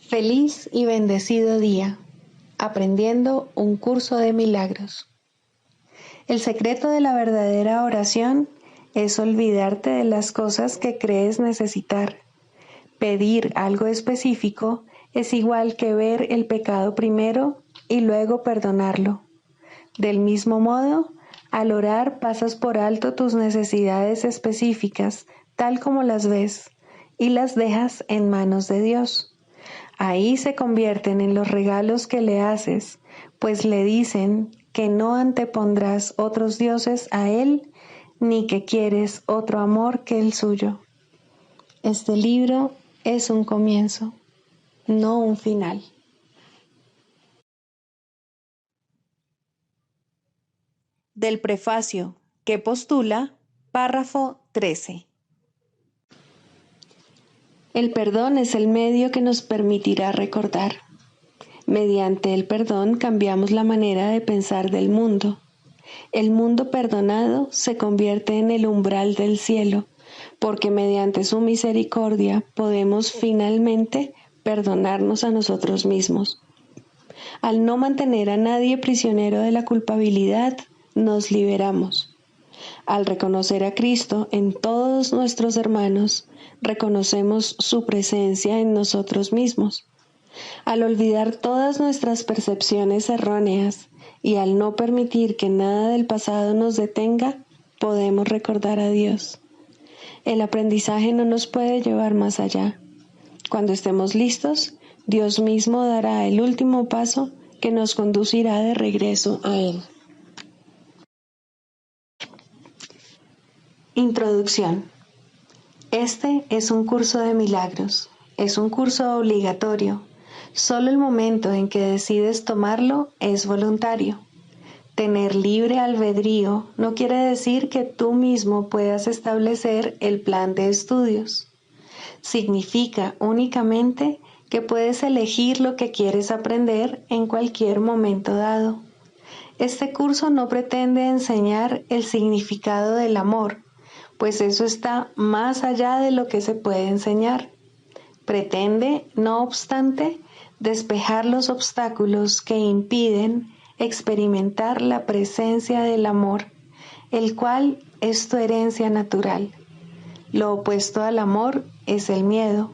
Feliz y bendecido día, aprendiendo un curso de milagros. El secreto de la verdadera oración es olvidarte de las cosas que crees necesitar. Pedir algo específico es igual que ver el pecado primero y luego perdonarlo. Del mismo modo, al orar pasas por alto tus necesidades específicas, tal como las ves, y las dejas en manos de Dios. Ahí se convierten en los regalos que le haces, pues le dicen que no antepondrás otros dioses a Él, ni que quieres otro amor que el suyo. Este libro es un comienzo, no un final. Del prefacio que postula, párrafo 13. El perdón es el medio que nos permitirá recordar. Mediante el perdón cambiamos la manera de pensar del mundo. El mundo perdonado se convierte en el umbral del cielo, porque mediante su misericordia podemos finalmente perdonarnos a nosotros mismos. Al no mantener a nadie prisionero de la culpabilidad, nos liberamos. Al reconocer a Cristo en todos nuestros hermanos, reconocemos su presencia en nosotros mismos. Al olvidar todas nuestras percepciones erróneas y al no permitir que nada del pasado nos detenga, podemos recordar a Dios. El aprendizaje no nos puede llevar más allá. Cuando estemos listos, Dios mismo dará el último paso que nos conducirá de regreso a Él. Introducción. Este es un curso de milagros. Es un curso obligatorio. Solo el momento en que decides tomarlo es voluntario. Tener libre albedrío no quiere decir que tú mismo puedas establecer el plan de estudios. Significa únicamente que puedes elegir lo que quieres aprender en cualquier momento dado. Este curso no pretende enseñar el significado del amor, pues eso está más allá de lo que se puede enseñar. Pretende, no obstante, despejar los obstáculos que impiden experimentar la presencia del amor, el cual es tu herencia natural. Lo opuesto al amor es el miedo,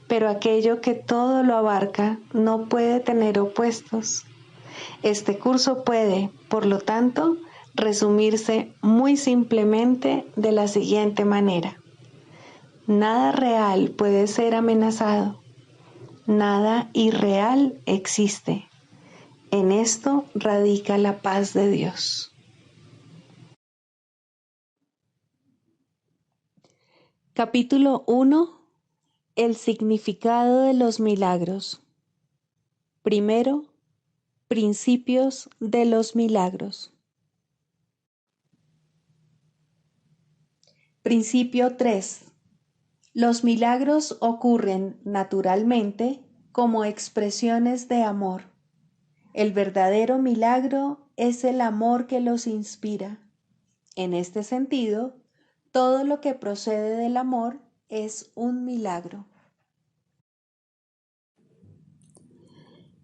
pero aquello que todo lo abarca no puede tener opuestos. Este curso puede, por lo tanto, resumirse muy simplemente de la siguiente manera. Nada real puede ser amenazado. Nada irreal existe. En esto radica la paz de Dios. Capítulo 1. El significado de los milagros. Primero, principios de los milagros. Principio 3. Los milagros ocurren naturalmente como expresiones de amor. El verdadero milagro es el amor que los inspira. En este sentido, todo lo que procede del amor es un milagro.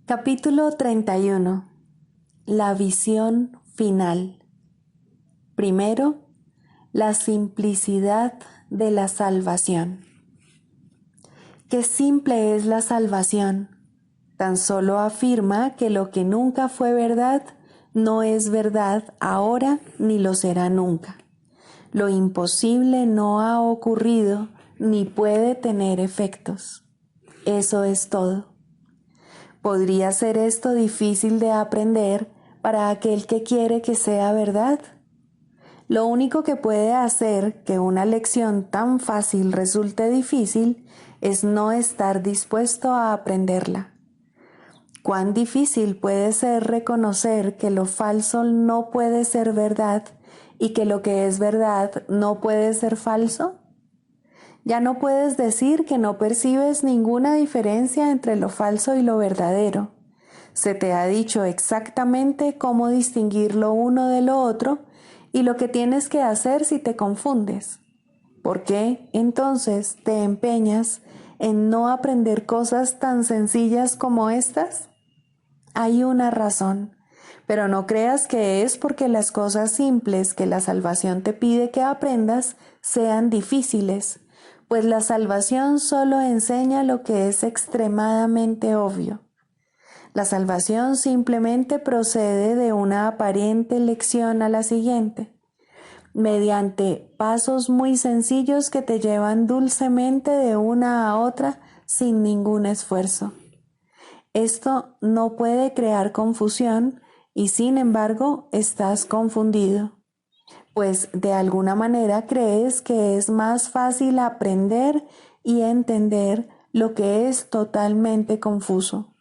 Capítulo 31. La visión final. Primero, la simplicidad de la salvación. Qué simple es la salvación. Tan solo afirma que lo que nunca fue verdad no es verdad ahora ni lo será nunca. Lo imposible no ha ocurrido ni puede tener efectos. Eso es todo. ¿Podría ser esto difícil de aprender para aquel que quiere que sea verdad? Lo único que puede hacer que una lección tan fácil resulte difícil es no estar dispuesto a aprenderla. ¿Cuán difícil puede ser reconocer que lo falso no puede ser verdad y que lo que es verdad no puede ser falso? Ya no puedes decir que no percibes ninguna diferencia entre lo falso y lo verdadero. Se te ha dicho exactamente cómo distinguir lo uno de lo otro y lo que tienes que hacer si te confundes. ¿Por qué, entonces, te empeñas en no aprender cosas tan sencillas como estas? Hay una razón, pero no creas que es porque las cosas simples que la salvación te pide que aprendas sean difíciles, pues la salvación solo enseña lo que es extremadamente obvio. La salvación simplemente procede de una aparente lección a la siguiente, mediante pasos muy sencillos que te llevan dulcemente de una a otra sin ningún esfuerzo. Esto no puede crear confusión y sin embargo estás confundido, pues de alguna manera crees que es más fácil aprender y entender lo que es totalmente confuso.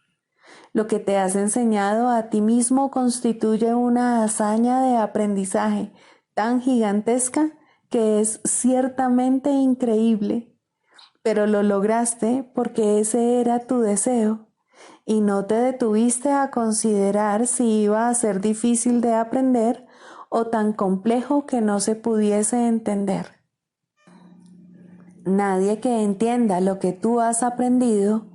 Lo que te has enseñado a ti mismo constituye una hazaña de aprendizaje tan gigantesca que es ciertamente increíble, pero lo lograste porque ese era tu deseo y no te detuviste a considerar si iba a ser difícil de aprender o tan complejo que no se pudiese entender. Nadie que entienda lo que tú has aprendido,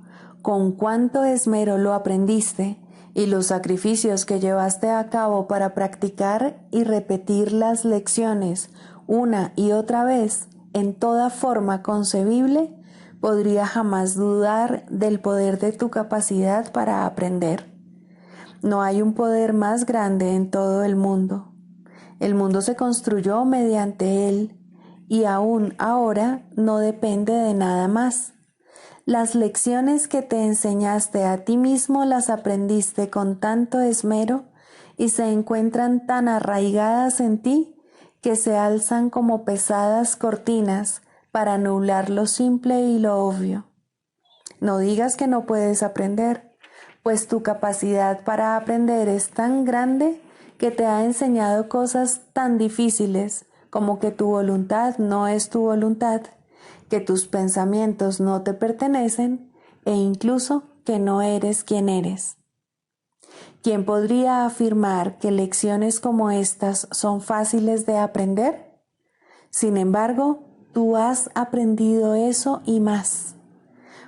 con cuánto esmero lo aprendiste y los sacrificios que llevaste a cabo para practicar y repetir las lecciones una y otra vez en toda forma concebible, podría jamás dudar del poder de tu capacidad para aprender. No hay un poder más grande en todo el mundo. El mundo se construyó mediante él y aún ahora no depende de nada más. Las lecciones que te enseñaste a ti mismo las aprendiste con tanto esmero y se encuentran tan arraigadas en ti que se alzan como pesadas cortinas para nublar lo simple y lo obvio. No digas que no puedes aprender, pues tu capacidad para aprender es tan grande que te ha enseñado cosas tan difíciles como que tu voluntad no es tu voluntad, que tus pensamientos no te pertenecen e incluso que no eres quien eres. ¿Quién podría afirmar que lecciones como estas son fáciles de aprender? Sin embargo, tú has aprendido eso y más.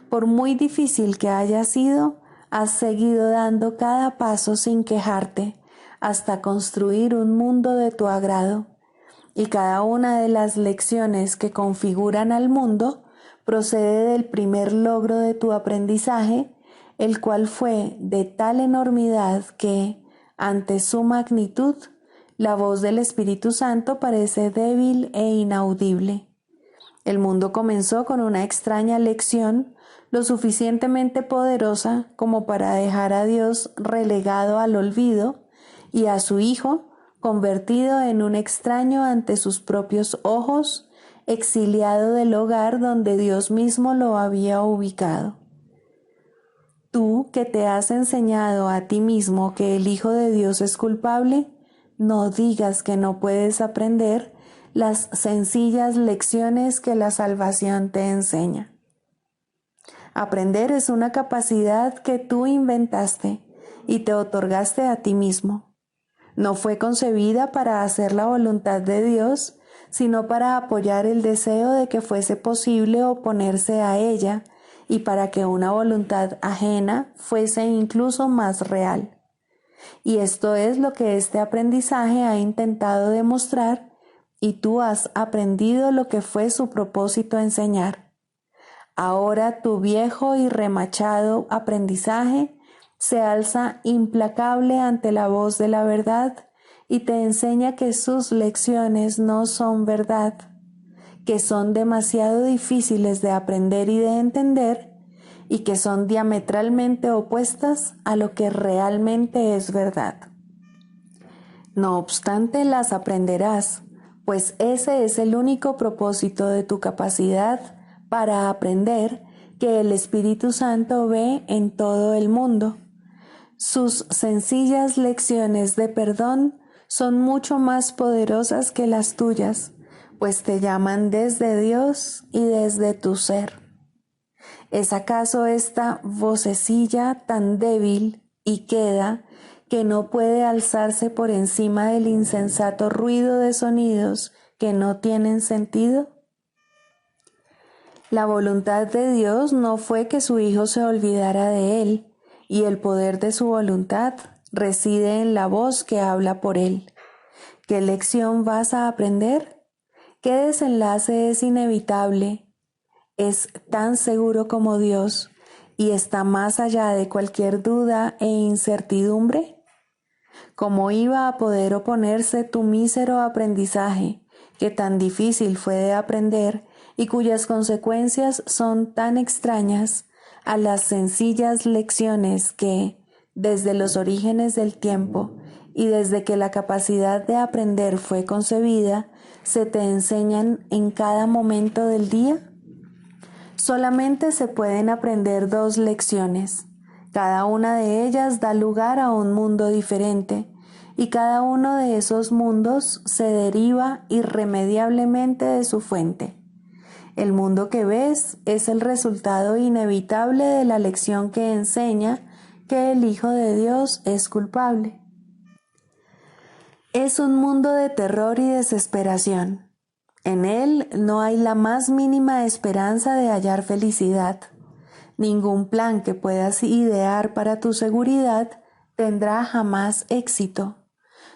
Por muy difícil que haya sido, has seguido dando cada paso sin quejarte hasta construir un mundo de tu agrado. Y cada una de las lecciones que configuran al mundo procede del primer logro de tu aprendizaje, el cual fue de tal enormidad que, ante su magnitud, la voz del Espíritu Santo parece débil e inaudible. El mundo comenzó con una extraña lección, lo suficientemente poderosa como para dejar a Dios relegado al olvido y a su Hijo convertido en un extraño ante sus propios ojos, exiliado del hogar donde Dios mismo lo había ubicado. Tú que te has enseñado a ti mismo que el Hijo de Dios es culpable, no digas que no puedes aprender las sencillas lecciones que la salvación te enseña. Aprender es una capacidad que tú inventaste y te otorgaste a ti mismo. No fue concebida para hacer la voluntad de Dios, sino para apoyar el deseo de que fuese posible oponerse a ella y para que una voluntad ajena fuese incluso más real. Y esto es lo que este aprendizaje ha intentado demostrar, y tú has aprendido lo que fue su propósito enseñar. Ahora tu viejo y remachado aprendizaje se alza implacable ante la voz de la verdad y te enseña que sus lecciones no son verdad, que son demasiado difíciles de aprender y de entender y que son diametralmente opuestas a lo que realmente es verdad. No obstante, las aprenderás, pues ese es el único propósito de tu capacidad para aprender que el Espíritu Santo ve en todo el mundo. Sus sencillas lecciones de perdón son mucho más poderosas que las tuyas, pues te llaman desde Dios y desde tu ser. ¿Es acaso esta vocecilla tan débil y queda que no puede alzarse por encima del insensato ruido de sonidos que no tienen sentido? La voluntad de Dios no fue que su Hijo se olvidara de él, y el poder de su voluntad reside en la voz que habla por él. ¿Qué lección vas a aprender? ¿Qué desenlace es inevitable? Es tan seguro como Dios y está más allá de cualquier duda e incertidumbre. ¿Cómo iba a poder oponerse tu mísero aprendizaje, que tan difícil fue de aprender y cuyas consecuencias son tan extrañas, a las sencillas lecciones que, desde los orígenes del tiempo y desde que la capacidad de aprender fue concebida, se te enseñan en cada momento del día? Solamente se pueden aprender 2 lecciones. Cada una de ellas da lugar a un mundo diferente, y cada uno de esos mundos se deriva irremediablemente de su fuente. El mundo que ves es el resultado inevitable de la lección que enseña que el Hijo de Dios es culpable. Es un mundo de terror y desesperación. En él no hay la más mínima esperanza de hallar felicidad. Ningún plan que puedas idear para tu seguridad tendrá jamás éxito.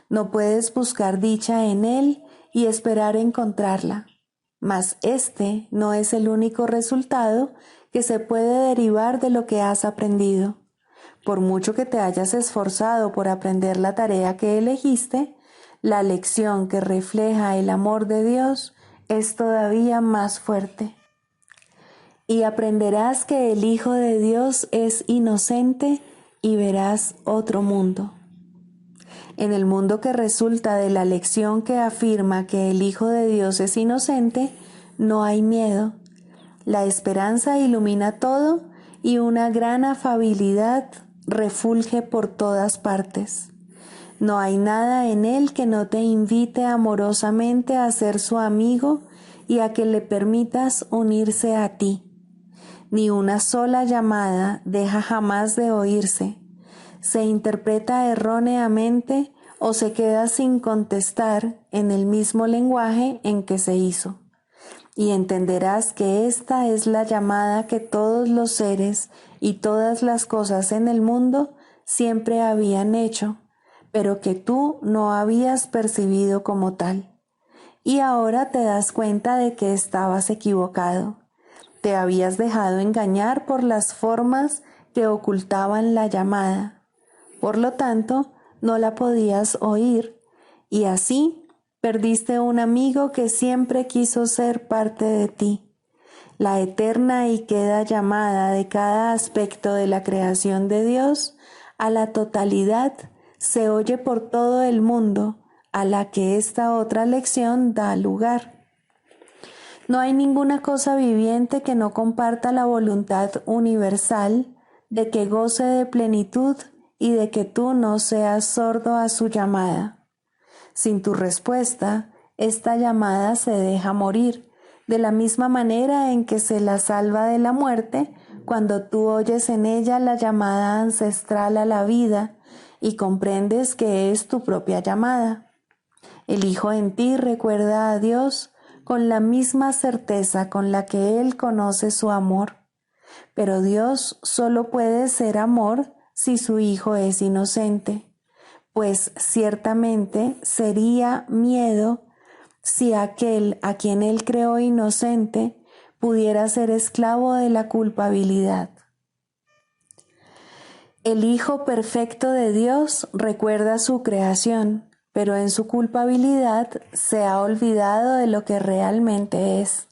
No puedes buscar dicha en él y esperar encontrarla. Mas este no es el único resultado que se puede derivar de lo que has aprendido. Por mucho que te hayas esforzado por aprender la tarea que elegiste, la lección que refleja el amor de Dios es todavía más fuerte. Y aprenderás que el Hijo de Dios es inocente y verás otro mundo. En el mundo que resulta de la lección que afirma que el Hijo de Dios es inocente, no hay miedo. La esperanza ilumina todo y una gran afabilidad refulge por todas partes. No hay nada en él que no te invite amorosamente a ser su amigo y a que le permitas unirse a ti. Ni una sola llamada deja jamás de oírse. Se interpreta erróneamente o se queda sin contestar en el mismo lenguaje en que se hizo. Y entenderás que esta es la llamada que todos los seres y todas las cosas en el mundo siempre habían hecho, pero que tú no habías percibido como tal. Y ahora te das cuenta de que estabas equivocado. Te habías dejado engañar por las formas que ocultaban la llamada. Por lo tanto, no la podías oír, y así perdiste un amigo que siempre quiso ser parte de ti. La eterna y queda llamada de cada aspecto de la creación de Dios a la totalidad se oye por todo el mundo, a la que esta otra lección da lugar. No hay ninguna cosa viviente que no comparta la voluntad universal de que goce de plenitud y de que tú no seas sordo a su llamada. Sin tu respuesta, esta llamada se deja morir, de la misma manera en que se la salva de la muerte cuando tú oyes en ella la llamada ancestral a la vida y comprendes que es tu propia llamada. El Hijo en ti recuerda a Dios con la misma certeza con la que Él conoce su amor. Pero Dios solo puede ser amor si su Hijo es inocente, pues ciertamente sería miedo si aquel a quien Él creó inocente pudiera ser esclavo de la culpabilidad. El Hijo perfecto de Dios recuerda su creación, pero en su culpabilidad se ha olvidado de lo que realmente es.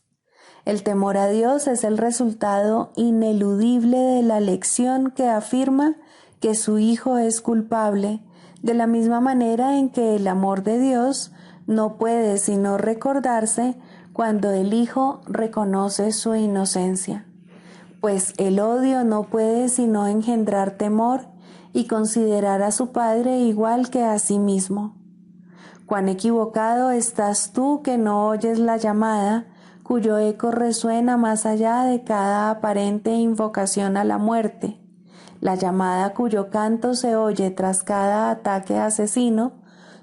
El temor a Dios es el resultado ineludible de la lección que afirma que su Hijo es culpable, de la misma manera en que el amor de Dios no puede sino recordarse cuando el Hijo reconoce su inocencia. Pues el odio no puede sino engendrar temor y considerar a su Padre igual que a sí mismo. Cuán equivocado estás tú que no oyes la llamada, cuyo eco resuena más allá de cada aparente invocación a la muerte, la llamada cuyo canto se oye tras cada ataque asesino,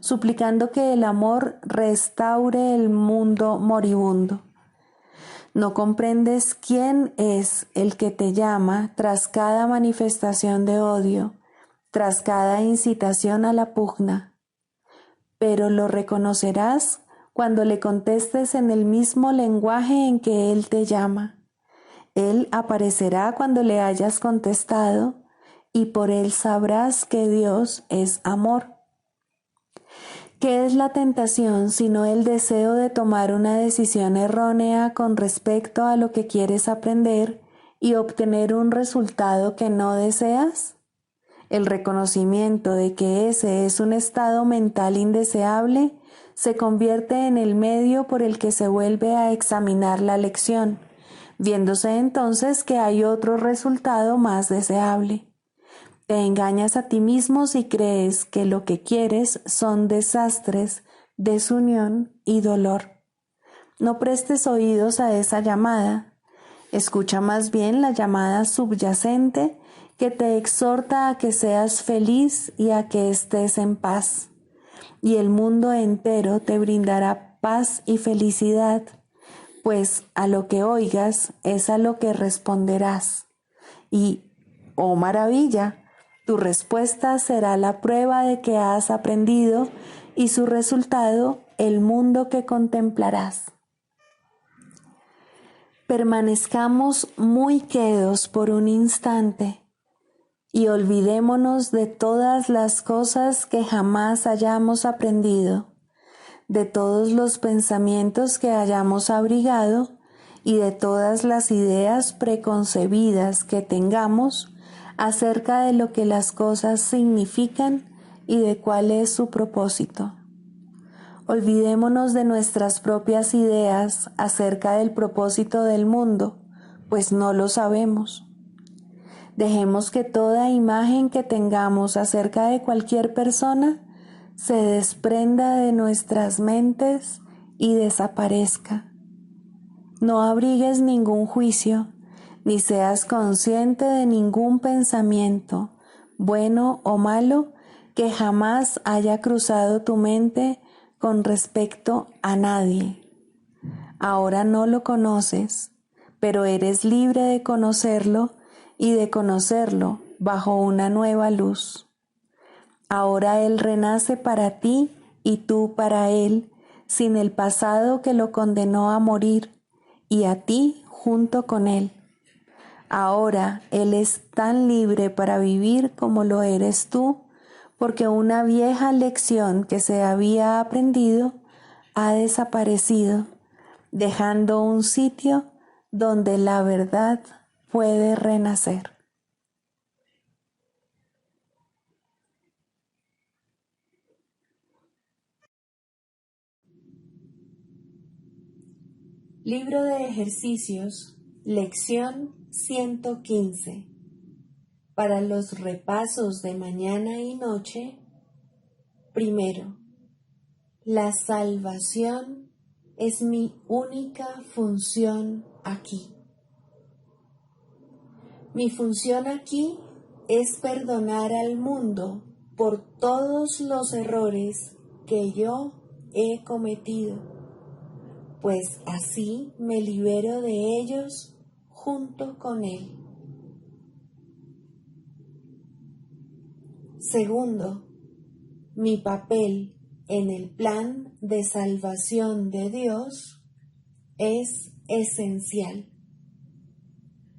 suplicando que el amor restaure el mundo moribundo. No comprendes quién es el que te llama tras cada manifestación de odio, tras cada incitación a la pugna. Pero lo reconocerás cuando le contestes en el mismo lenguaje en que él te llama. Él aparecerá cuando le hayas contestado y por él sabrás que Dios es amor. ¿Qué es la tentación sino el deseo de tomar una decisión errónea con respecto a lo que quieres aprender y obtener un resultado que no deseas? El reconocimiento de que ese es un estado mental indeseable se convierte en el medio por el que se vuelve a examinar la lección, viéndose entonces que hay otro resultado más deseable. Te engañas a ti mismo si crees que lo que quieres son desastres, desunión y dolor. No prestes oídos a esa llamada. Escucha más bien la llamada subyacente que te exhorta a que seas feliz y a que estés en paz. Y el mundo entero te brindará paz y felicidad, pues a lo que oigas es a lo que responderás. Y, oh maravilla, tu respuesta será la prueba de que has aprendido y su resultado el mundo que contemplarás. Permanezcamos muy quedos por un instante y olvidémonos de todas las cosas que jamás hayamos aprendido, de todos los pensamientos que hayamos abrigado y de todas las ideas preconcebidas que tengamos acerca de lo que las cosas significan y de cuál es su propósito. Olvidémonos de nuestras propias ideas acerca del propósito del mundo, pues no lo sabemos. Dejemos que toda imagen que tengamos acerca de cualquier persona se desprenda de nuestras mentes y desaparezca. No abrigues ningún juicio, ni seas consciente de ningún pensamiento, bueno o malo, que jamás haya cruzado tu mente con respecto a nadie. Ahora no lo conoces, pero eres libre de conocerlo y de conocerlo bajo una nueva luz. Ahora Él renace para ti y tú para Él, sin el pasado que lo condenó a morir, y a ti junto con Él. Ahora Él es tan libre para vivir como lo eres tú, porque una vieja lección que se había aprendido ha desaparecido, dejando un sitio donde la verdad puede renacer. Libro de ejercicios, lección 115. Para los repasos de mañana y noche, primero, la salvación es mi única función aquí. Mi función aquí es perdonar al mundo por todos los errores que yo he cometido, pues así me libero de ellos junto con Él. Segundo, mi papel en el plan de salvación de Dios es esencial.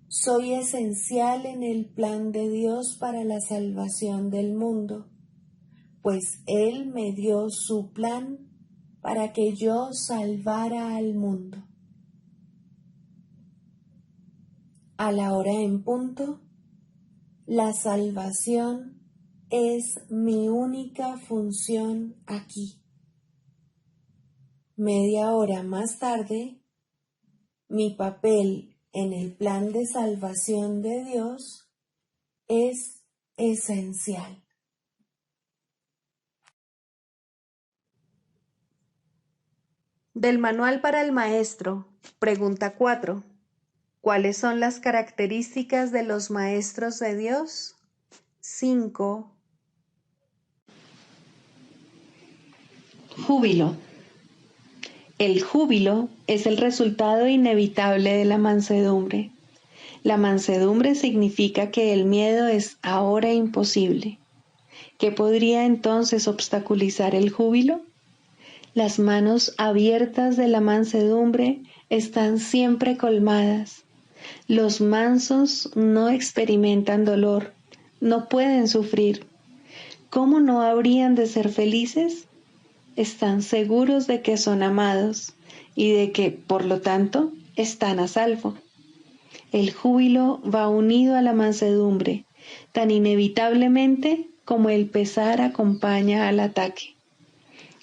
Soy esencial en el plan de Dios para la salvación del mundo, pues Él me dio su plan para que yo salvara al mundo. A la hora en punto, la salvación es mi única función aquí. Media hora más tarde, mi papel en el plan de salvación de Dios es esencial. Del Manual para el Maestro, pregunta 4. ¿Cuáles son las características de los maestros de Dios? 5. Júbilo. El júbilo es el resultado inevitable de la mansedumbre. La mansedumbre significa que el miedo es ahora imposible. ¿Qué podría entonces obstaculizar el júbilo? Las manos abiertas de la mansedumbre están siempre colmadas. Los mansos no experimentan dolor, no pueden sufrir. ¿Cómo no habrían de ser felices? Están seguros de que son amados y de que, por lo tanto, están a salvo. El júbilo va unido a la mansedumbre, tan inevitablemente como el pesar acompaña al ataque.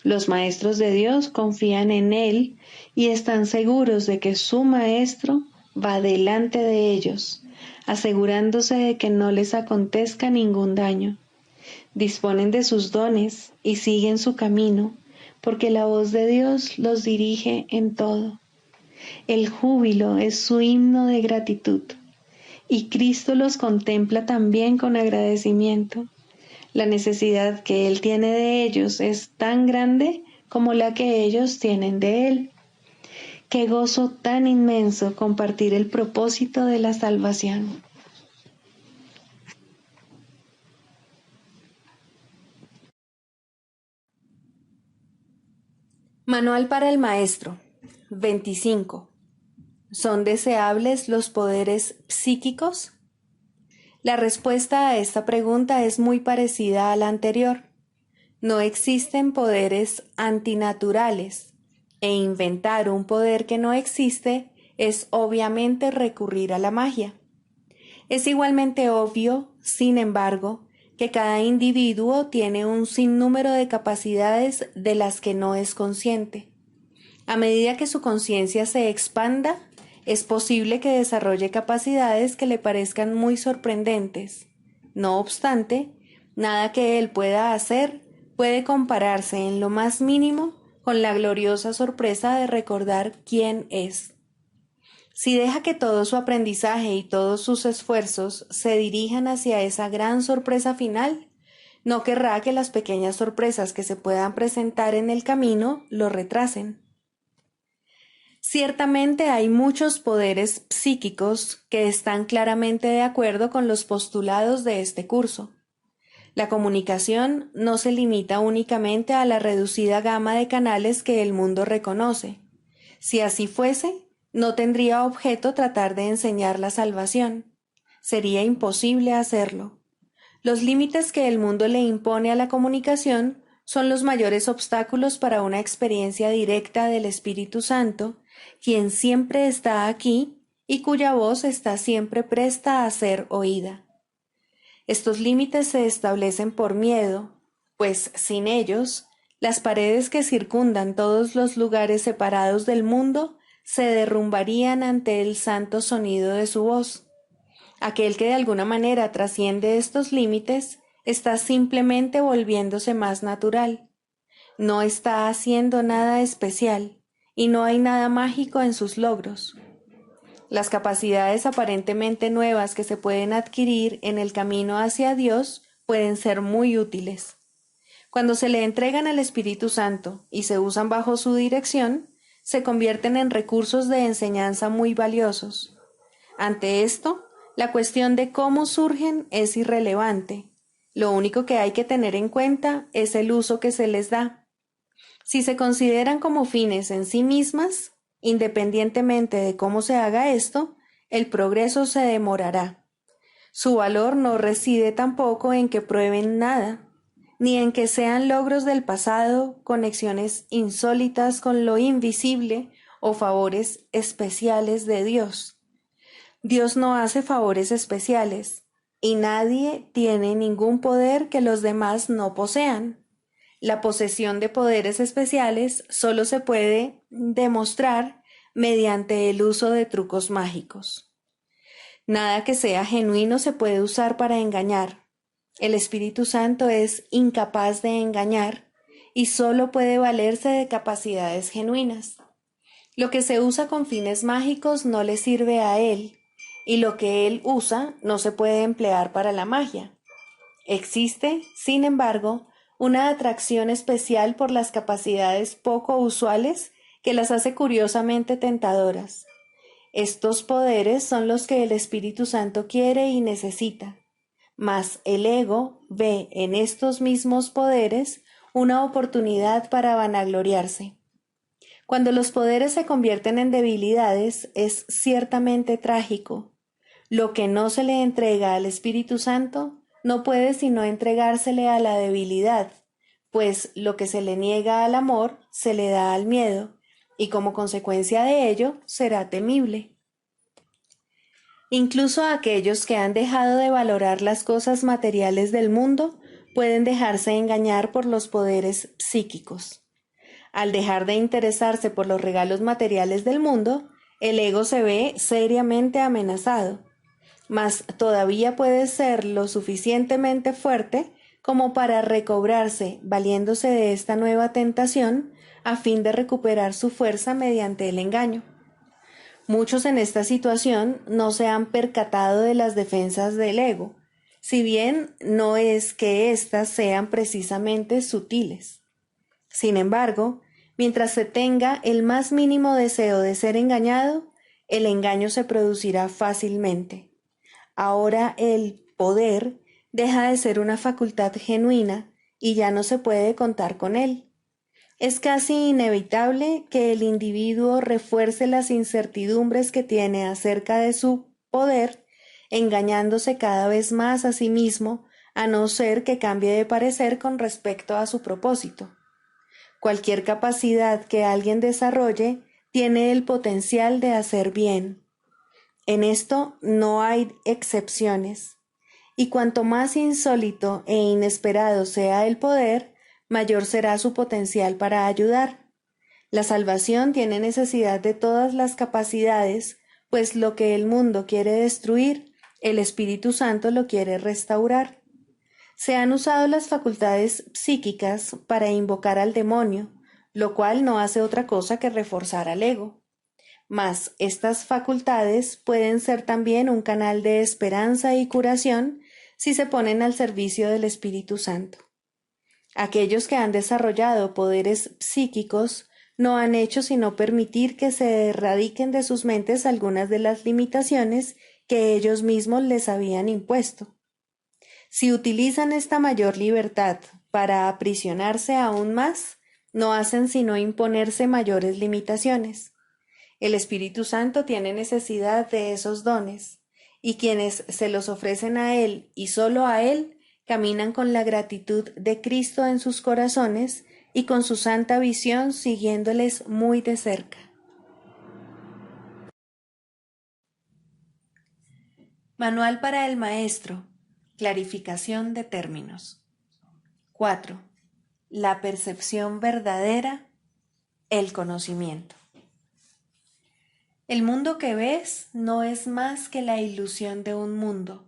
Los maestros de Dios confían en Él y están seguros de que su Maestro va delante de ellos, asegurándose de que no les acontezca ningún daño. Disponen de sus dones y siguen su camino, porque la voz de Dios los dirige en todo. El júbilo es su himno de gratitud, y Cristo los contempla también con agradecimiento. La necesidad que Él tiene de ellos es tan grande como la que ellos tienen de Él. Qué gozo tan inmenso compartir el propósito de la salvación. Manual para el maestro. 25. ¿Son deseables los poderes psíquicos? La respuesta a esta pregunta es muy parecida a la anterior. No existen poderes antinaturales, e inventar un poder que no existe es obviamente recurrir a la magia. Es igualmente obvio, sin embargo, que cada individuo tiene un sinnúmero de capacidades de las que no es consciente. A medida que su conciencia se expanda, es posible que desarrolle capacidades que le parezcan muy sorprendentes. No obstante, nada que él pueda hacer puede compararse en lo más mínimo con la gloriosa sorpresa de recordar quién es. Si deja que todo su aprendizaje y todos sus esfuerzos se dirijan hacia esa gran sorpresa final, no querrá que las pequeñas sorpresas que se puedan presentar en el camino lo retrasen. Ciertamente hay muchos poderes psíquicos que están claramente de acuerdo con los postulados de este curso. La comunicación no se limita únicamente a la reducida gama de canales que el mundo reconoce. Si así fuese, no tendría objeto tratar de enseñar la salvación. Sería imposible hacerlo. Los límites que el mundo le impone a la comunicación son los mayores obstáculos para una experiencia directa del Espíritu Santo, quien siempre está aquí y cuya voz está siempre presta a ser oída. Estos límites se establecen por miedo, pues sin ellos, las paredes que circundan todos los lugares separados del mundo se derrumbarían ante el santo sonido de su voz. Aquel que de alguna manera trasciende estos límites está simplemente volviéndose más natural. No está haciendo nada especial y no hay nada mágico en sus logros. Las capacidades aparentemente nuevas que se pueden adquirir en el camino hacia Dios pueden ser muy útiles. Cuando se le entregan al Espíritu Santo y se usan bajo su dirección, se convierten en recursos de enseñanza muy valiosos. Ante esto, la cuestión de cómo surgen es irrelevante. Lo único que hay que tener en cuenta es el uso que se les da. Si se consideran como fines en sí mismas, independientemente de cómo se haga esto, el progreso se demorará. Su valor no reside tampoco en que prueben nada, ni en que sean logros del pasado, conexiones insólitas con lo invisible o favores especiales de Dios. Dios no hace favores especiales, y nadie tiene ningún poder que los demás no posean. La posesión de poderes especiales solo se puede demostrar mediante el uso de trucos mágicos. Nada que sea genuino se puede usar para engañar. El Espíritu Santo es incapaz de engañar y solo puede valerse de capacidades genuinas. Lo que se usa con fines mágicos no le sirve a él, y lo que él usa no se puede emplear para la magia. Existe, sin embargo, una atracción especial por las capacidades poco usuales que las hace curiosamente tentadoras. Estos poderes son los que el Espíritu Santo quiere y necesita, mas el ego ve en estos mismos poderes una oportunidad para vanagloriarse. Cuando los poderes se convierten en debilidades, es ciertamente trágico. Lo que no se le entrega al Espíritu Santo no puede sino entregársele a la debilidad, pues lo que se le niega al amor se le da al miedo, y como consecuencia de ello será temible. Incluso aquellos que han dejado de valorar las cosas materiales del mundo pueden dejarse engañar por los poderes psíquicos. Al dejar de interesarse por los regalos materiales del mundo, el ego se ve seriamente amenazado, mas todavía puede ser lo suficientemente fuerte como para recobrarse valiéndose de esta nueva tentación a fin de recuperar su fuerza mediante el engaño. Muchos en esta situación no se han percatado de las defensas del ego, si bien no es que éstas sean precisamente sutiles. Sin embargo, mientras se tenga el más mínimo deseo de ser engañado, el engaño se producirá fácilmente. Ahora el poder deja de ser una facultad genuina y ya no se puede contar con él. Es casi inevitable que el individuo refuerce las incertidumbres que tiene acerca de su poder, engañándose cada vez más a sí mismo, a no ser que cambie de parecer con respecto a su propósito. Cualquier capacidad que alguien desarrolle tiene el potencial de hacer bien. En esto no hay excepciones, y cuanto más insólito e inesperado sea el poder, mayor será su potencial para ayudar. La salvación tiene necesidad de todas las capacidades, pues lo que el mundo quiere destruir, el Espíritu Santo lo quiere restaurar. Se han usado las facultades psíquicas para invocar al demonio, lo cual no hace otra cosa que reforzar al ego. Mas estas facultades pueden ser también un canal de esperanza y curación si se ponen al servicio del Espíritu Santo. Aquellos que han desarrollado poderes psíquicos no han hecho sino permitir que se erradiquen de sus mentes algunas de las limitaciones que ellos mismos les habían impuesto. Si utilizan esta mayor libertad para aprisionarse aún más, no hacen sino imponerse mayores limitaciones. El Espíritu Santo tiene necesidad de esos dones, y quienes se los ofrecen a Él y solo a Él, caminan con la gratitud de Cristo en sus corazones y con su santa visión siguiéndoles muy de cerca. Manual para el Maestro. Clarificación de términos. 4. La percepción verdadera, el conocimiento. El mundo que ves no es más que la ilusión de un mundo.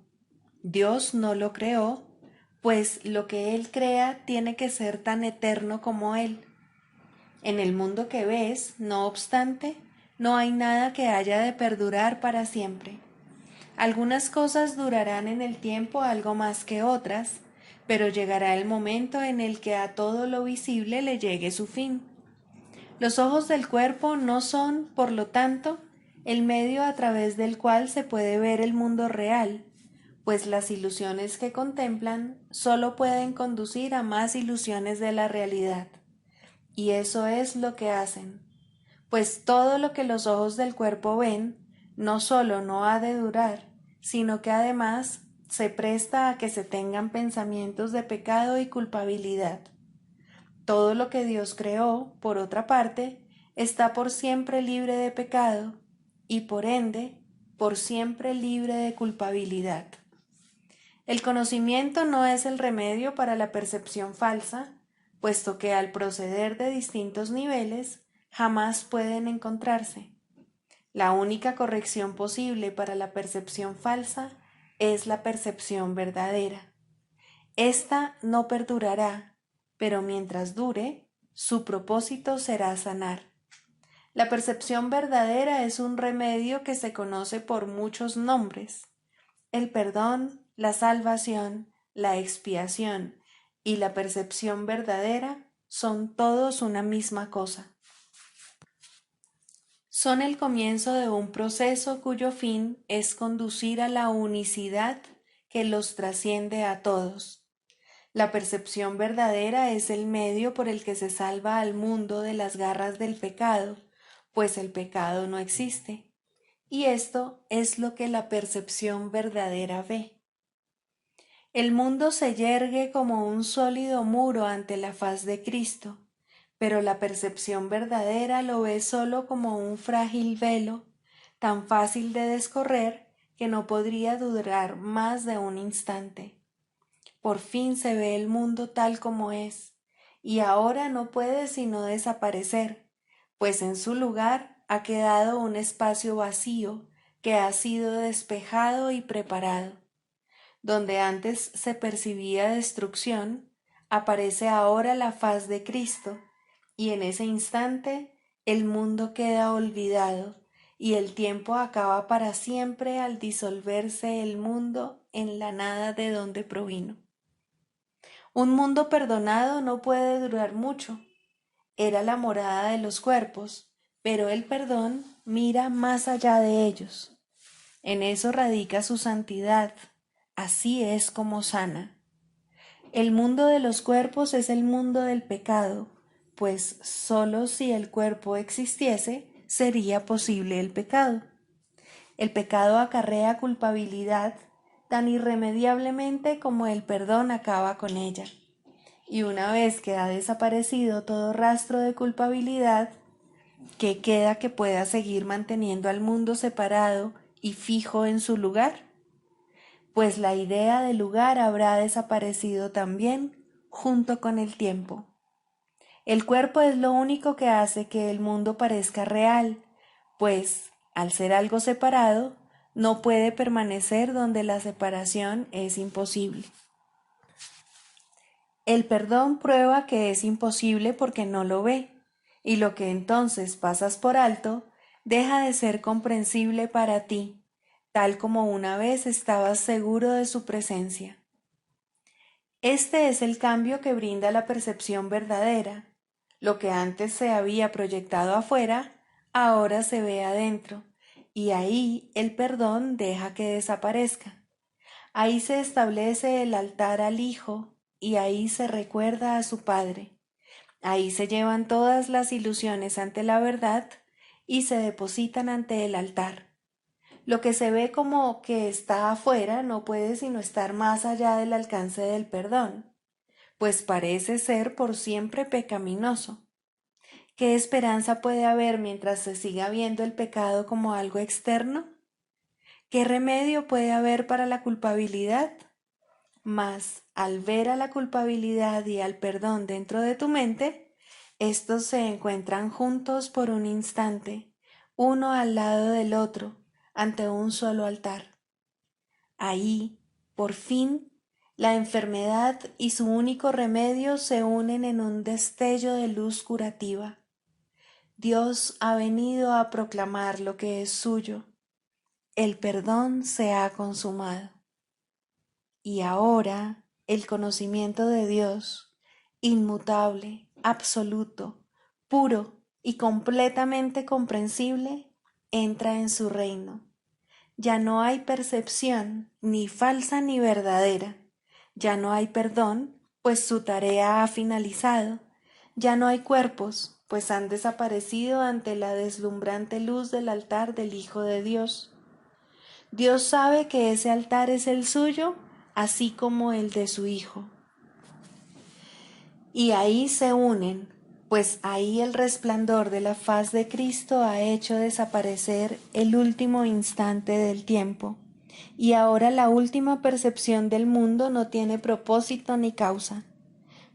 Dios no lo creó, pues lo que Él crea tiene que ser tan eterno como Él. En el mundo que ves, no obstante, no hay nada que haya de perdurar para siempre. Algunas cosas durarán en el tiempo algo más que otras, pero llegará el momento en el que a todo lo visible le llegue su fin. Los ojos del cuerpo no son, por lo tanto, el medio a través del cual se puede ver el mundo real, pues las ilusiones que contemplan solo pueden conducir a más ilusiones de la realidad. Y eso es lo que hacen, pues todo lo que los ojos del cuerpo ven no solo no ha de durar, sino que además se presta a que se tengan pensamientos de pecado y culpabilidad. Todo lo que Dios creó, por otra parte, está por siempre libre de pecado y por ende, por siempre libre de culpabilidad. El conocimiento no es el remedio para la percepción falsa, puesto que al proceder de distintos niveles jamás pueden encontrarse. La única corrección posible para la percepción falsa es la percepción verdadera. Esta no perdurará, pero mientras dure, su propósito será sanar. La percepción verdadera es un remedio que se conoce por muchos nombres. El perdón, la salvación, la expiación y la percepción verdadera son todos una misma cosa. son el comienzo de un proceso cuyo fin es conducir a la unicidad que los trasciende a todos. La percepción verdadera es el medio por el que se salva al mundo de las garras del pecado, pues el pecado no existe. Y esto es lo que la percepción verdadera ve. El mundo se yergue como un sólido muro ante la faz de Cristo, pero la percepción verdadera lo ve solo como un frágil velo, tan fácil de descorrer que no podría durar más de un instante. Por fin se ve el mundo tal como es, y ahora no puede sino desaparecer, pues en su lugar ha quedado un espacio vacío que ha sido despejado y preparado. Donde antes se percibía destrucción, aparece ahora la faz de Cristo, y en ese instante el mundo queda olvidado, y el tiempo acaba para siempre al disolverse el mundo en la nada de donde provino. Un mundo perdonado no puede durar mucho. Era la morada de los cuerpos, pero el perdón mira más allá de ellos. En eso radica su santidad. Así es como sana. El mundo de los cuerpos es el mundo del pecado, pues sólo si el cuerpo existiese sería posible el pecado. El pecado acarrea culpabilidad tan irremediablemente como el perdón acaba con ella. Y una vez que ha desaparecido todo rastro de culpabilidad, ¿qué queda que pueda seguir manteniendo al mundo separado y fijo en su lugar? Pues la idea de lugar habrá desaparecido también junto con el tiempo. El cuerpo es lo único que hace que el mundo parezca real, pues, al ser algo separado, no puede permanecer donde la separación es imposible. El perdón prueba que es imposible porque no lo ve, y lo que entonces pasas por alto deja de ser comprensible para ti, tal como una vez estabas seguro de su presencia. Este es el cambio que brinda la percepción verdadera. Lo que antes se había proyectado afuera, ahora se ve adentro, y ahí el perdón deja que desaparezca. Ahí se establece el altar al Hijo, y ahí se recuerda a su Padre. Ahí se llevan todas las ilusiones ante la verdad y se depositan ante el altar. Lo que se ve como que está afuera no puede sino estar más allá del alcance del perdón, pues parece ser por siempre pecaminoso. ¿Qué esperanza puede haber mientras se siga viendo el pecado como algo externo? ¿Qué remedio puede haber para la culpabilidad? Mas, al ver a la culpabilidad y al perdón dentro de tu mente, estos se encuentran juntos por un instante, uno al lado del otro, ante un solo altar. Ahí, por fin, la enfermedad y su único remedio se unen en un destello de luz curativa. Dios ha venido a proclamar lo que es suyo. El perdón se ha consumado. Y ahora el conocimiento de Dios, inmutable, absoluto, puro y completamente comprensible, entra en su reino. Ya no hay percepción, ni falsa ni verdadera. Ya no hay perdón, pues su tarea ha finalizado. Ya no hay cuerpos, pues han desaparecido ante la deslumbrante luz del altar del Hijo de Dios. Dios sabe que ese altar es el suyo, así como el de su Hijo. Y ahí se unen, pues ahí el resplandor de la faz de Cristo ha hecho desaparecer el último instante del tiempo, y ahora la última percepción del mundo no tiene propósito ni causa,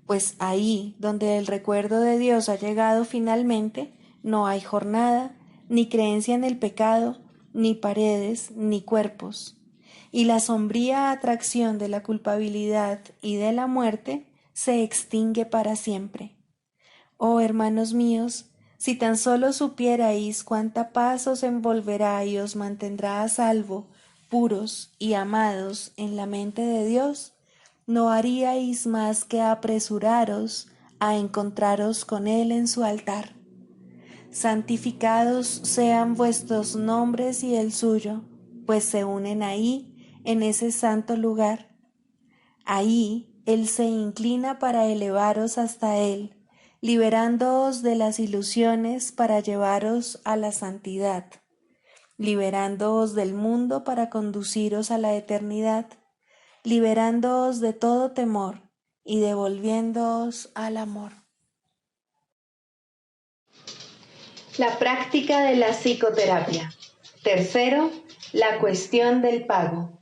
pues ahí donde el recuerdo de Dios ha llegado finalmente, no hay jornada, ni creencia en el pecado, ni paredes, ni cuerpos. Y la sombría atracción de la culpabilidad y de la muerte se extingue para siempre. Oh hermanos míos, si tan solo supierais cuánta paz os envolverá y os mantendrá a salvo, puros y amados en la mente de Dios, no haríais más que apresuraros a encontraros con Él en su altar. Santificados sean vuestros nombres y el suyo, pues se unen ahí, en ese santo lugar. Ahí Él se inclina para elevaros hasta Él, liberándoos de las ilusiones para llevaros a la santidad, liberándoos del mundo para conduciros a la eternidad, liberándoos de todo temor y devolviéndoos al amor. La práctica de la psicoterapia. Tercero, la cuestión del pago.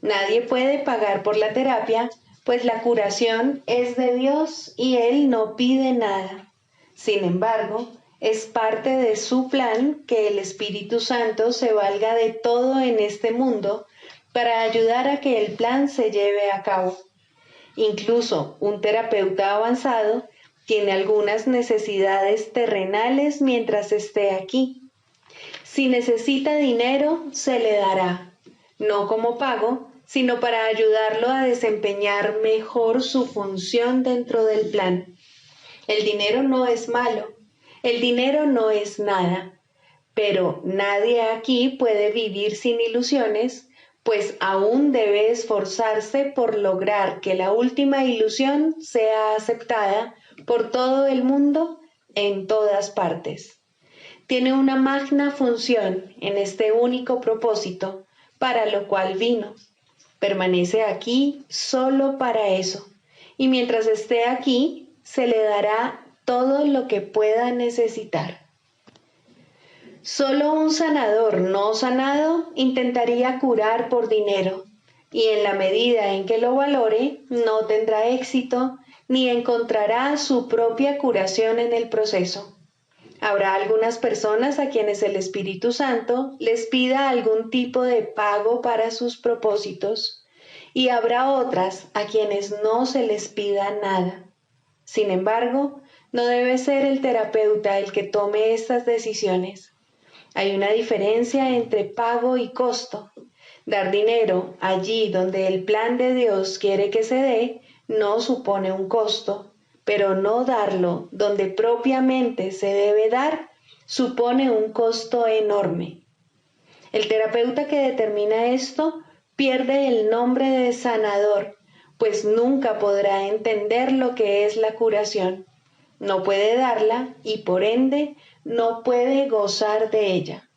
Nadie puede pagar por la terapia, pues la curación es de Dios y Él no pide nada. Sin embargo, es parte de su plan que el Espíritu Santo se valga de todo en este mundo para ayudar a que el plan se lleve a cabo. Incluso un terapeuta avanzado tiene algunas necesidades terrenales mientras esté aquí. Si necesita dinero, se le dará, no como pago, sino para ayudarlo a desempeñar mejor su función dentro del plan. El dinero no es malo, el dinero no es nada, pero nadie aquí puede vivir sin ilusiones, pues aún debe esforzarse por lograr que la última ilusión sea aceptada por todo el mundo en todas partes. Tiene una magna función en este único propósito, para lo cual vino. Permanece aquí solo para eso, y mientras esté aquí, se le dará todo lo que pueda necesitar. Solo un sanador no sanado intentaría curar por dinero, y en la medida en que lo valore, no tendrá éxito ni encontrará su propia curación en el proceso. Habrá algunas personas a quienes el Espíritu Santo les pida algún tipo de pago para sus propósitos, y habrá otras a quienes no se les pida nada. Sin embargo, no debe ser el terapeuta el que tome estas decisiones. Hay una diferencia entre pago y costo. Dar dinero allí donde el plan de Dios quiere que se dé no supone un costo, pero no darlo donde propiamente se debe dar supone un costo enorme. El terapeuta que determina esto pierde el nombre de sanador, pues nunca podrá entender lo que es la curación. No puede darla y por ende no puede gozar de ella.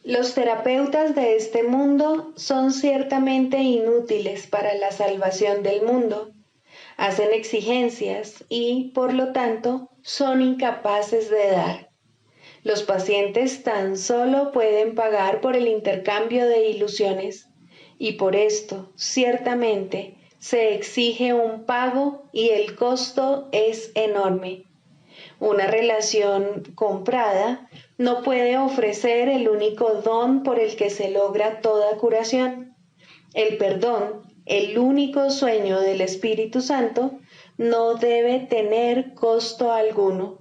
Los terapeutas de este mundo son ciertamente inútiles para la salvación del mundo. Hacen exigencias y, por lo tanto, son incapaces de dar. Los pacientes tan solo pueden pagar por el intercambio de ilusiones, y por esto, ciertamente, se exige un pago y el costo es enorme. Una relación comprada no puede ofrecer el único don por el que se logra toda curación. El perdón, el único sueño del Espíritu Santo, no debe tener costo alguno,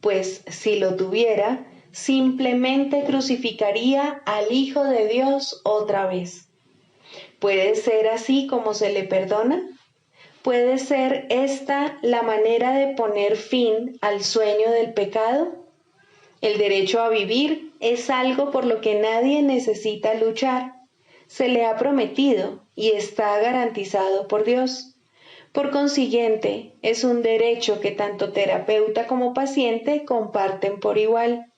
pues si lo tuviera, simplemente crucificaría al Hijo de Dios otra vez. ¿Puede ser así como se le perdona? ¿Puede ser esta la manera de poner fin al sueño del pecado? El derecho a vivir es algo por lo que nadie necesita luchar. Se le ha prometido y está garantizado por Dios. Por consiguiente, es un derecho que tanto terapeuta como paciente comparten por igual.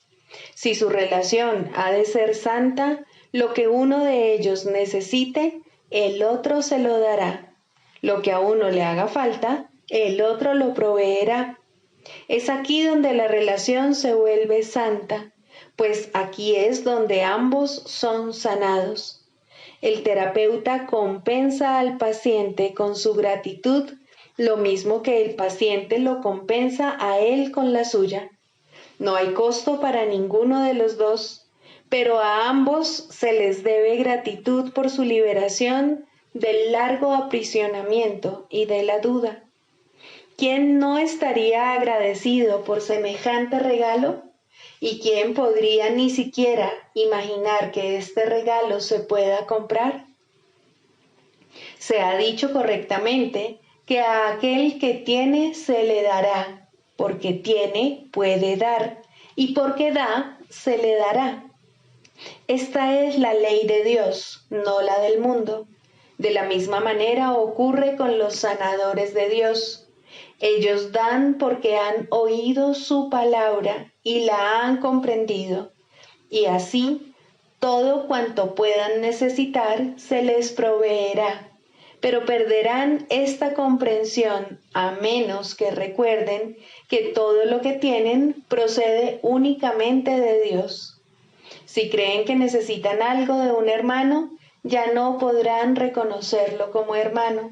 Si su relación ha de ser santa, lo que uno de ellos necesite, el otro se lo dará. Lo que a uno le haga falta, el otro lo proveerá. Es aquí donde la relación se vuelve santa, pues aquí es donde ambos son sanados. El terapeuta compensa al paciente con su gratitud, lo mismo que el paciente lo compensa a él con la suya. No hay costo para ninguno de los dos, pero a ambos se les debe gratitud por su liberación del largo aprisionamiento y de la duda. ¿Quién no estaría agradecido por semejante regalo? ¿Y quién podría ni siquiera imaginar que este regalo se pueda comprar? Se ha dicho correctamente que a aquel que tiene se le dará, porque tiene, puede dar, y porque da, se le dará. Esta es la ley de Dios, no la del mundo. De la misma manera ocurre con los sanadores de Dios. Ellos dan porque han oído su palabra y la han comprendido, y así todo cuanto puedan necesitar se les proveerá, pero perderán esta comprensión a menos que recuerden que todo lo que tienen procede únicamente de Dios. Si creen que necesitan algo de un hermano, ya no podrán reconocerlo como hermano.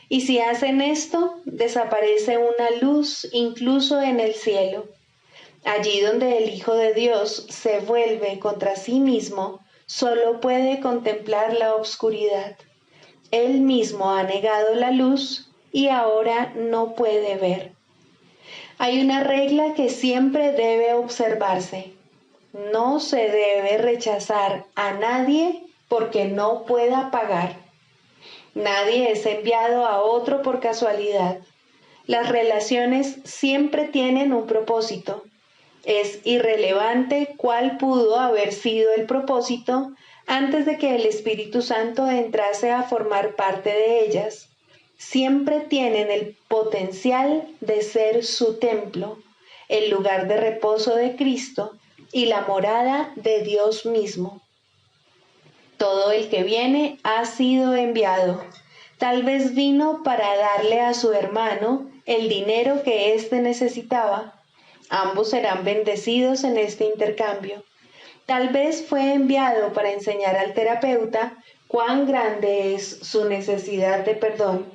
Y si hacen esto, desaparece una luz incluso en el cielo. Allí donde el Hijo de Dios se vuelve contra sí mismo, solo puede contemplar la oscuridad. Él mismo ha negado la luz y ahora no puede ver. Hay una regla que siempre debe observarse. No se debe rechazar a nadie porque no pueda pagar. Nadie es enviado a otro por casualidad. Las relaciones siempre tienen un propósito. Es irrelevante cuál pudo haber sido el propósito antes de que el Espíritu Santo entrase a formar parte de ellas. Siempre tienen el potencial de ser su templo, el lugar de reposo de Cristo y la morada de Dios mismo. Todo el que viene ha sido enviado. Tal vez vino para darle a su hermano el dinero que éste necesitaba. Ambos serán bendecidos en este intercambio. Tal vez fue enviado para enseñar al terapeuta cuán grande es su necesidad de perdón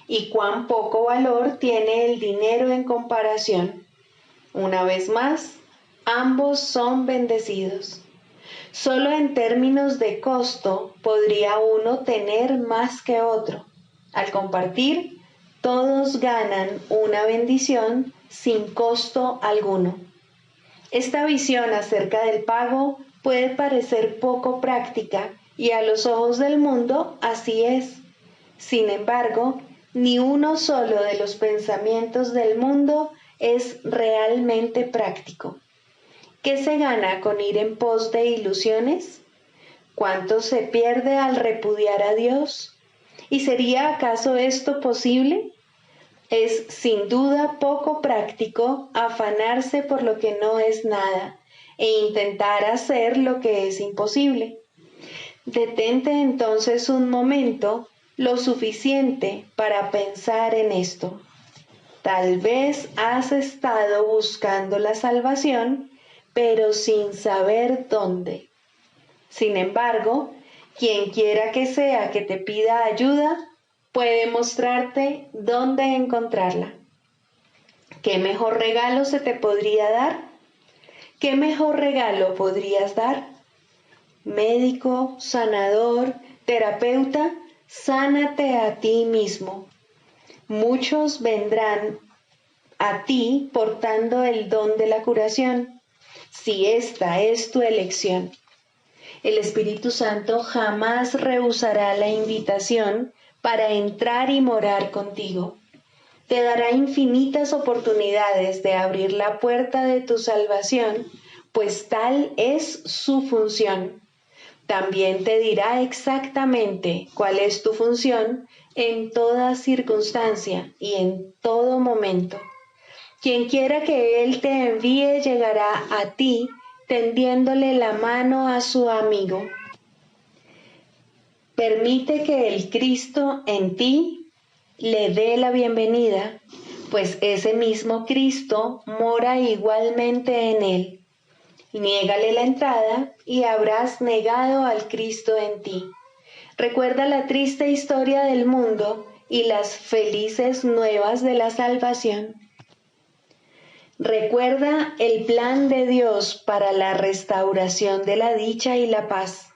y cuán poco valor tiene el dinero en comparación. Una vez más, ambos son bendecidos. Solo en términos de costo podría uno tener más que otro. Al compartir, todos ganan una bendición sin costo alguno. Esta visión acerca del pago puede parecer poco práctica y a los ojos del mundo así es. Sin embargo, ni uno solo de los pensamientos del mundo es realmente práctico. ¿Qué se gana con ir en pos de ilusiones? ¿Cuánto se pierde al repudiar a Dios? ¿Y sería acaso esto posible? Es sin duda poco práctico afanarse por lo que no es nada e intentar hacer lo que es imposible. Detente entonces un momento, lo suficiente para pensar en esto. Tal vez has estado buscando la salvación, pero sin saber dónde. Sin embargo, quien quiera que sea que te pida ayuda, puede mostrarte dónde encontrarla. ¿Qué mejor regalo se te podría dar? ¿Qué mejor regalo podrías dar? Médico, sanador, terapeuta, sánate a ti mismo. Muchos vendrán a ti portando el don de la curación, si esta es tu elección. El Espíritu Santo jamás rehusará la invitación para entrar y morar contigo. Te dará infinitas oportunidades de abrir la puerta de tu salvación, pues tal es su función. También te dirá exactamente cuál es tu función en toda circunstancia y en todo momento. Quien quiera que Él te envíe llegará a ti tendiéndole la mano a su amigo. Permite que el Cristo en ti le dé la bienvenida, pues ese mismo Cristo mora igualmente en él. Niégale la entrada y habrás negado al Cristo en ti. Recuerda la triste historia del mundo y las felices nuevas de la salvación. Recuerda el plan de Dios para la restauración de la dicha y la paz.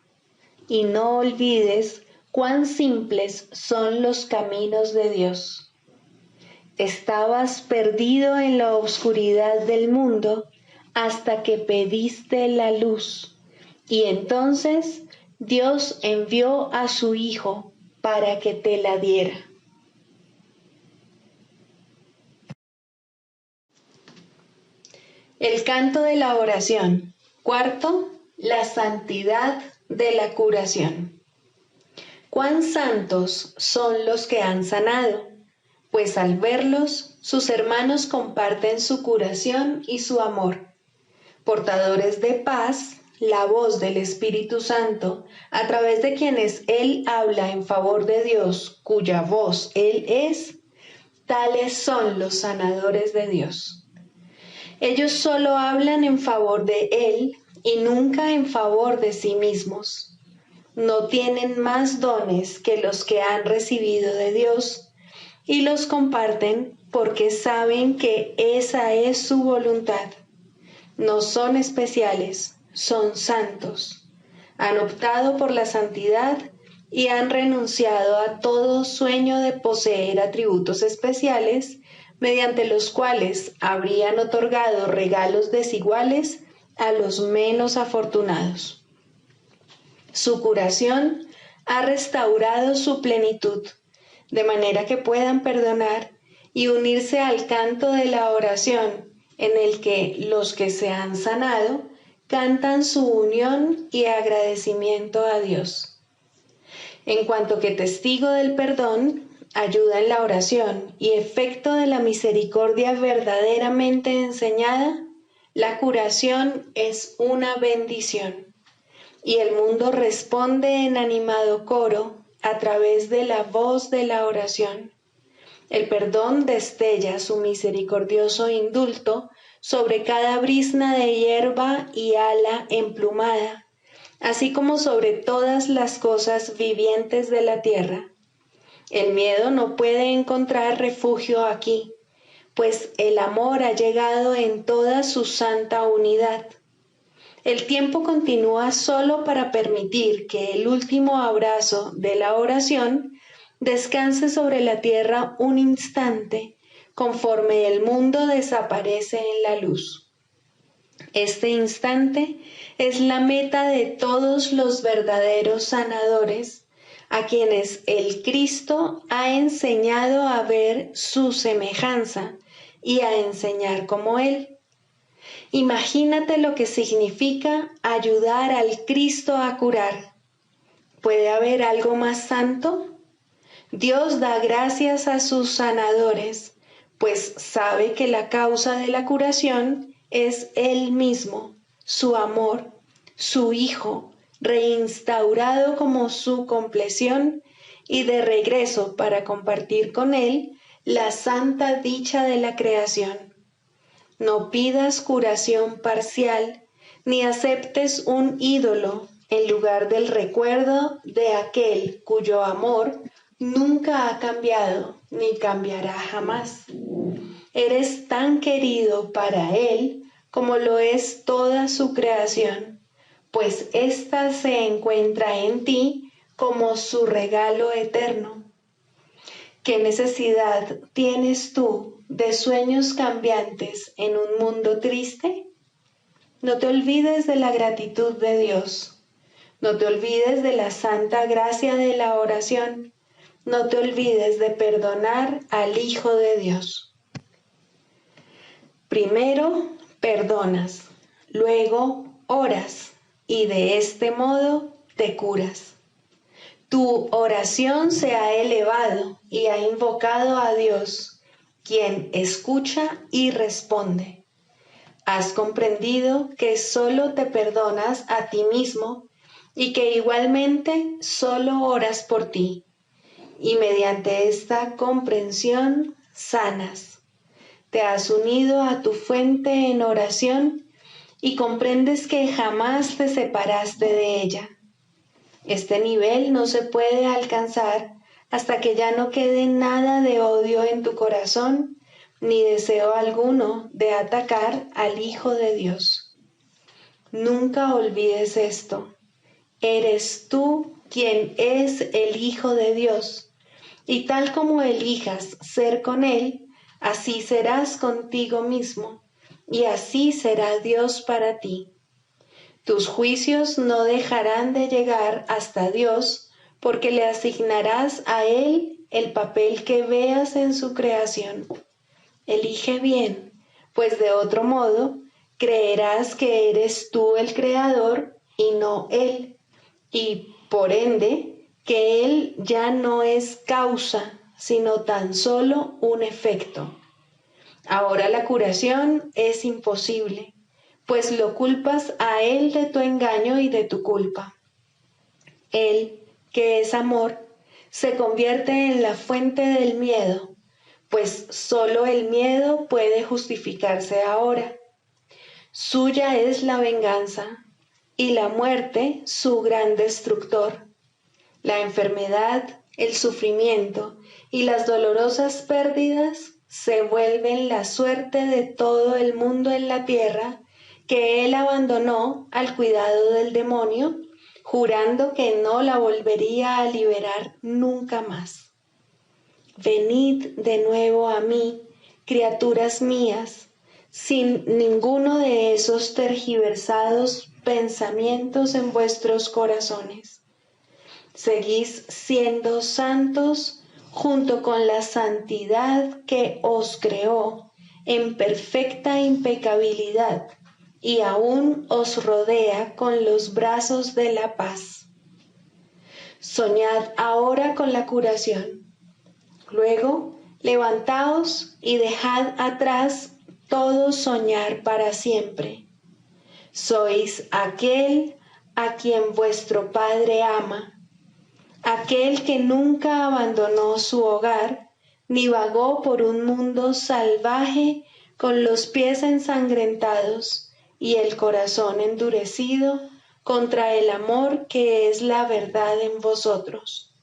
Y no olvides cuán simples son los caminos de Dios. Estabas perdido en la oscuridad del mundo hasta que pediste la luz, y entonces Dios envió a su Hijo para que te la diera. El canto de la oración. Cuarto, la santidad de la curación. Cuán santos son los que han sanado, pues al verlos, sus hermanos comparten su curación y su amor. Portadores de paz, la voz del Espíritu Santo, a través de quienes Él habla en favor de Dios, cuya voz Él es, tales son los sanadores de Dios. Ellos solo hablan en favor de Él y nunca en favor de sí mismos. No tienen más dones que los que han recibido de Dios y los comparten porque saben que esa es su voluntad. No son especiales, son santos. Han optado por la santidad y han renunciado a todo sueño de poseer atributos especiales mediante los cuales habrían otorgado regalos desiguales a los menos afortunados. Su curación ha restaurado su plenitud, de manera que puedan perdonar y unirse al canto de la oración, en el que los que se han sanado cantan su unión y agradecimiento a Dios. En cuanto que testigo del perdón, ayuda en la oración y efecto de la misericordia verdaderamente enseñada, la curación es una bendición. Y el mundo responde en animado coro a través de la voz de la oración. El perdón destella su misericordioso indulto sobre cada brizna de hierba y ala emplumada, así como sobre todas las cosas vivientes de la tierra. El miedo no puede encontrar refugio aquí, pues el amor ha llegado en toda su santa unidad. El tiempo continúa solo para permitir que el último abrazo de la oración descanse sobre la tierra un instante, conforme el mundo desaparece en la luz. Este instante es la meta de todos los verdaderos sanadores, a quienes el Cristo ha enseñado a ver su semejanza y a enseñar como Él. Imagínate lo que significa ayudar al Cristo a curar. ¿Puede haber algo más santo? Dios da gracias a sus sanadores, pues sabe que la causa de la curación es Él mismo, su amor, su Hijo, reinstaurado como su compleción y de regreso para compartir con Él la santa dicha de la creación. No pidas curación parcial, ni aceptes un ídolo en lugar del recuerdo de aquel cuyo amor nunca ha cambiado ni cambiará jamás. Eres tan querido para Él como lo es toda su creación, pues ésta se encuentra en ti como su regalo eterno. ¿Qué necesidad tienes tú de sueños cambiantes en un mundo triste? No te olvides de la gratitud de Dios. No te olvides de la santa gracia de la oración. No te olvides de perdonar al Hijo de Dios. Primero perdonas, luego oras y de este modo te curas. Tu oración se ha elevado y ha invocado a Dios, quien escucha y responde. Has comprendido que solo te perdonas a ti mismo y que igualmente solo oras por ti. Y mediante esta comprensión sanas. Te has unido a tu fuente en oración y comprendes que jamás te separaste de ella. Este nivel no se puede alcanzar hasta que ya no quede nada de odio en tu corazón, ni deseo alguno de atacar al Hijo de Dios. Nunca olvides esto. Eres tú quien es el Hijo de Dios, y tal como elijas ser con Él, así serás contigo mismo, y así será Dios para ti. Tus juicios no dejarán de llegar hasta Dios, porque le asignarás a Él el papel que veas en su creación. Elige bien, pues de otro modo Creerás que eres tú el creador y no Él, y por ende que Él ya no es causa, sino tan solo un efecto. Ahora la curación es imposible, pues lo culpas a Él de tu engaño y de tu culpa. Él, que es amor, se convierte en la fuente del miedo, pues solo el miedo puede justificarse ahora. Suya es la venganza y la muerte su gran destructor. La enfermedad, el sufrimiento y las dolorosas pérdidas se vuelven la suerte de todo el mundo en la tierra que él abandonó al cuidado del demonio, jurando que no la volvería a liberar nunca más. Venid de nuevo a mí, criaturas mías, sin ninguno de esos tergiversados pensamientos en vuestros corazones. Seguís siendo santos junto con la santidad que os creó en perfecta impecabilidad y aún os rodea con los brazos de la paz. Soñad ahora con la curación. Luego, levantaos y dejad atrás todo soñar para siempre. Sois aquel a quien vuestro Padre ama, aquel que nunca abandonó su hogar, ni vagó por un mundo salvaje con los pies ensangrentados y el corazón endurecido contra el amor que es la verdad en vosotros.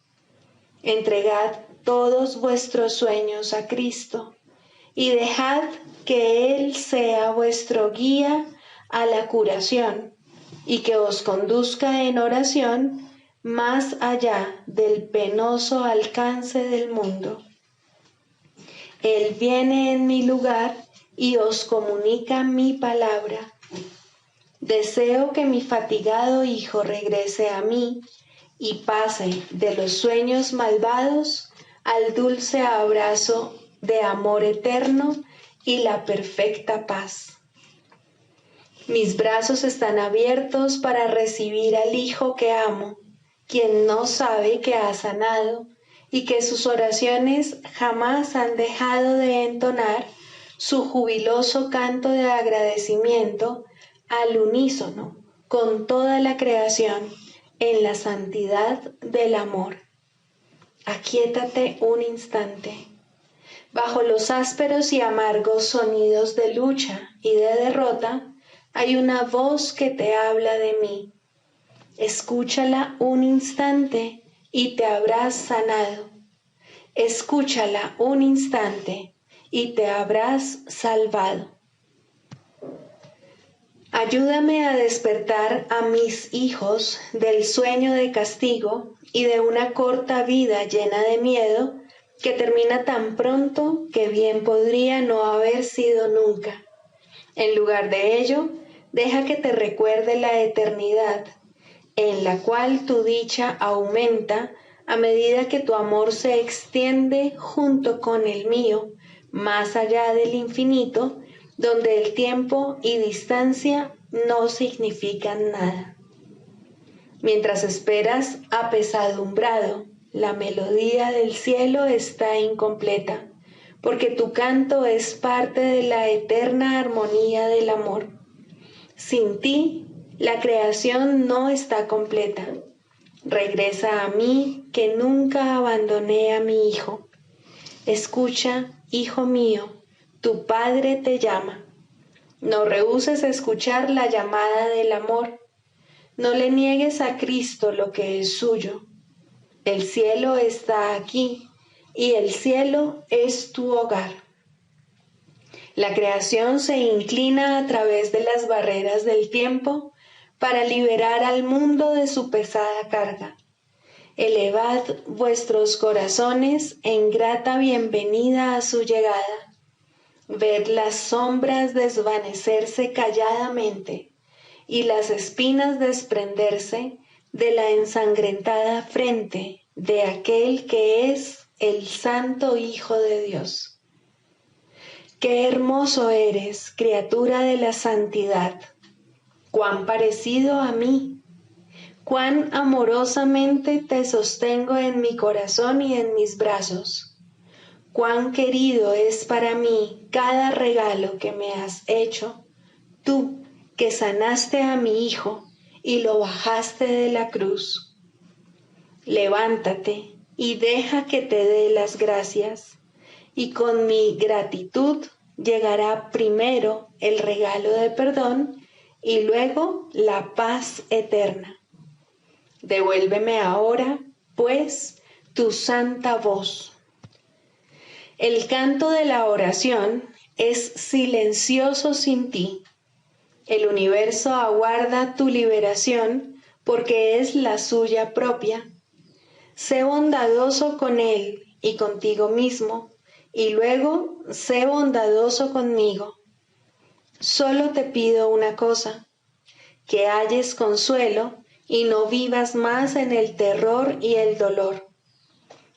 Entregad todos vuestros sueños a Cristo y dejad que Él sea vuestro guía a la curación y que os conduzca en oración más allá del penoso alcance del mundo. Él viene en mi lugar y os comunica mi palabra. Deseo que mi fatigado hijo regrese a mí y pase de los sueños malvados al dulce abrazo de amor eterno y la perfecta paz. Mis brazos están abiertos para recibir al hijo que amo, quien no sabe que ha sanado y que sus oraciones jamás han dejado de entonar su jubiloso canto de agradecimiento al unísono con toda la creación en la santidad del amor. Aquíétate un instante. Bajo los ásperos y amargos sonidos de lucha y de derrota, hay una voz que te habla de mí. Escúchala un instante y te habrás sanado. Escúchala un instante y te habrás salvado. Ayúdame a despertar a mis hijos del sueño de castigo y de una corta vida llena de miedo que termina tan pronto que bien podría no haber sido nunca. En lugar de ello, deja que te recuerde la eternidad, en la cual tu dicha aumenta a medida que tu amor se extiende junto con el mío, más allá del infinito, donde el tiempo y distancia no significan nada. Mientras esperas apesadumbrado, la melodía del cielo está incompleta, porque tu canto es parte de la eterna armonía del amor. Sin ti, la creación no está completa. Regresa a mí, que nunca abandoné a mi hijo. Escucha, hijo mío, tu Padre te llama. No rehúses escuchar la llamada del amor. No le niegues a Cristo lo que es suyo. El cielo está aquí y el cielo es tu hogar. La creación se inclina a través de las barreras del tiempo para liberar al mundo de su pesada carga. Elevad vuestros corazones en grata bienvenida a su llegada. Ved las sombras desvanecerse calladamente y las espinas desprenderse de la ensangrentada frente de aquel que es el Santo Hijo de Dios. Qué hermoso eres, criatura de la santidad, cuán parecido a mí, cuán amorosamente te sostengo en mi corazón y en mis brazos, cuán querido es para mí cada regalo que me has hecho, tú que sanaste a mi hijo y lo bajaste de la cruz. Levántate y deja que te dé las gracias, y con mi gratitud llegará primero el regalo de perdón y luego la paz eterna. Devuélveme ahora, pues, tu santa voz. El canto de la oración es silencioso sin ti. El universo aguarda tu liberación porque es la suya propia. Sé bondadoso con él y contigo mismo, y luego sé bondadoso conmigo. Solo te pido una cosa, que halles consuelo y no vivas más en el terror y el dolor.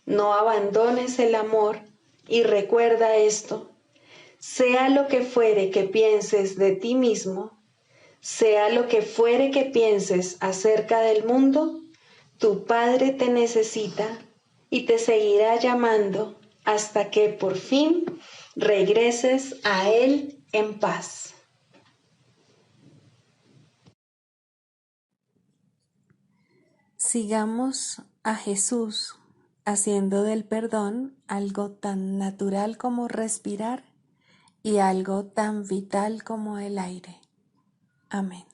No abandones el amor y recuerda esto, sea lo que fuere que pienses de ti mismo, sea lo que fuere que pienses acerca del mundo, tu Padre te necesita y te seguirá llamando hasta que por fin regreses a Él en paz. Sigamos a Jesús haciendo del perdón algo tan natural como respirar y algo tan vital como el aire. Amén.